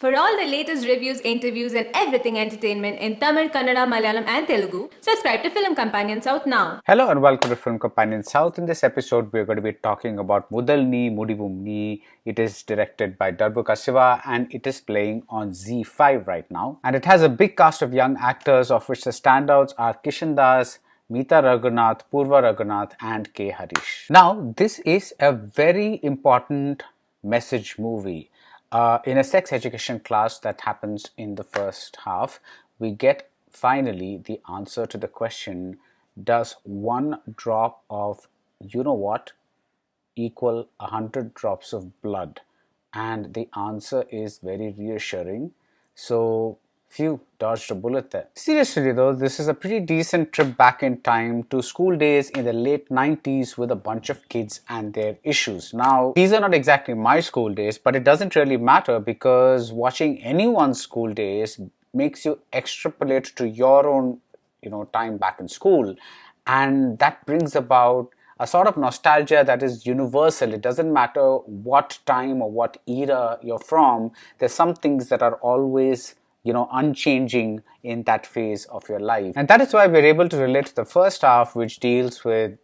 For all the latest reviews, interviews, and everything entertainment in Tamil, Kannada, Malayalam, and Telugu, subscribe to Film Companion South now. Hello and welcome to Film Companion South. In this episode, we're going to be talking about Mudhal Nee Mudivum Nee. It is directed by Darbuka Siva and it is playing on Z5 right now. And it has a big cast of young actors, of which the standouts are Kishen, Meeta Raghunath, Purva Raghunath, and K. Harish. Now, this is a very important message movie. In a sex education class that happens in the first half, we get finally the answer to the question: does one drop of you know what equal 100 drops of blood? And the answer is very reassuring. So, phew, dodged a bullet there. Seriously though, this is a pretty decent trip back in time to school days in the late 90s with a bunch of kids and their issues. Now, these are not exactly my school days, but it doesn't really matter because watching anyone's school days makes you extrapolate to your own time back in school, and that brings about a sort of nostalgia that is universal. It doesn't matter what time or what era you're from, there's some things that are always unchanging in that phase of your life. And that is why we're able to relate to the first half, which deals with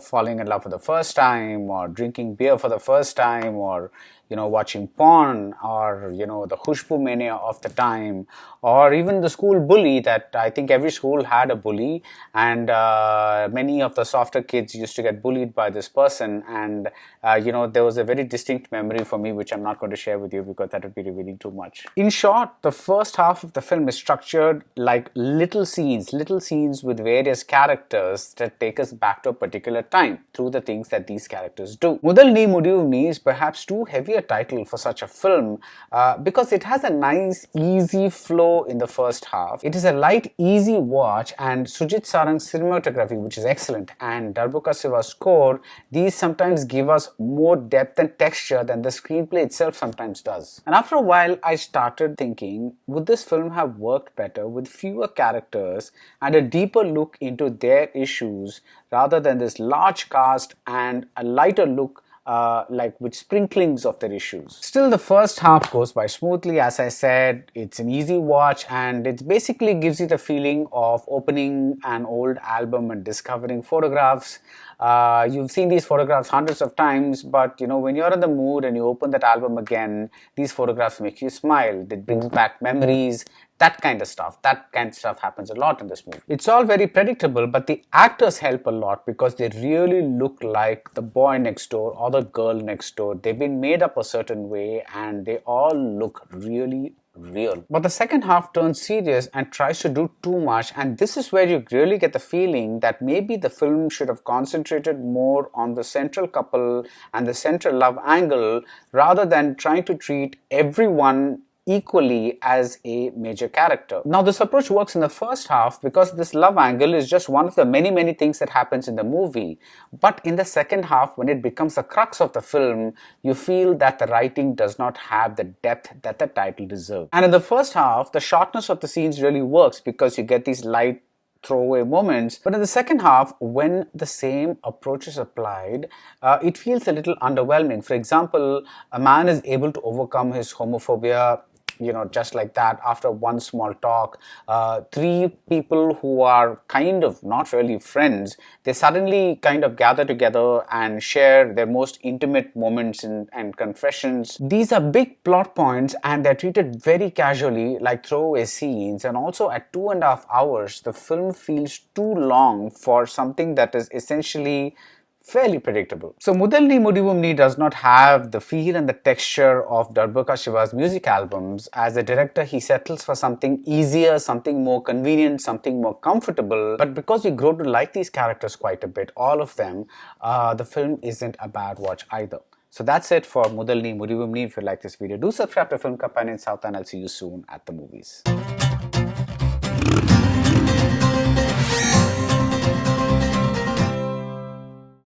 falling in love for the first time, or drinking beer for the first time, or watching porn, or the khushbu mania of the time, or even the school bully. That I think every school had a bully, and many of the softer kids used to get bullied by this person. And there was a very distinct memory for me, which I'm not going to share with you because that would be revealing too much. In short, the first half of the film is structured like little scenes with various characters that take us back to a particular time through the things that these characters do. Mudhal Nee Mudivum Nee is perhaps too heavy a title for such a film because it has a nice, easy flow in the first half. It is a light, easy watch, and Sujit Sarang's cinematography, which is excellent, and Darbuka Siva's score, these sometimes give us more depth and texture than the screenplay itself sometimes does. And after a while, I started thinking, would this film have worked better with fewer characters and a deeper look into their issues rather than this large cast and a lighter look with sprinklings of their issues? Still, the first half goes by smoothly. As I said, it's an easy watch, and it basically gives you the feeling of opening an old album and discovering photographs. You've seen these photographs hundreds of times, but when you're in the mood and you open that album again, these photographs make you smile. It brings back memories. That kind of stuff happens a lot in this movie. It's all very predictable, but the actors help a lot because they really look like the boy next door or the girl next door. They've been made up a certain way and they all look really real. But the second half turns serious and tries to do too much, and this is where you really get the feeling that maybe the film should have concentrated more on the central couple and the central love angle rather than trying to treat everyone equally as a major character. Now, this approach works in the first half because this love angle is just one of the many things that happens in the movie. But in the second half, when it becomes the crux of the film, you feel that the writing does not have the depth that the title deserves. And in the first half, the shortness of the scenes really works because you get these light throwaway moments. But in the second half, when the same approach is applied, it feels a little underwhelming. For example, a man is able to overcome his homophobia just like that after one small talk. Three people who are kind of not really friends, they suddenly kind of gather together and share their most intimate moments and confessions. These are big plot points and they're treated very casually like throwaway scenes. And also at 2.5 hours, the film feels too long for something that is essentially fairly predictable. So Mudhal Nee Mudivum Nee does not have the feel and the texture of Darbuka Siva's music albums. As a director, he settles for something easier, something more convenient, something more comfortable. But because we grow to like these characters quite a bit, all of them, the film isn't a bad watch either. So that's it for Mudhal Nee Mudivum Nee. If you like this video, do subscribe to Film Companion South, and I'll see you soon at the movies.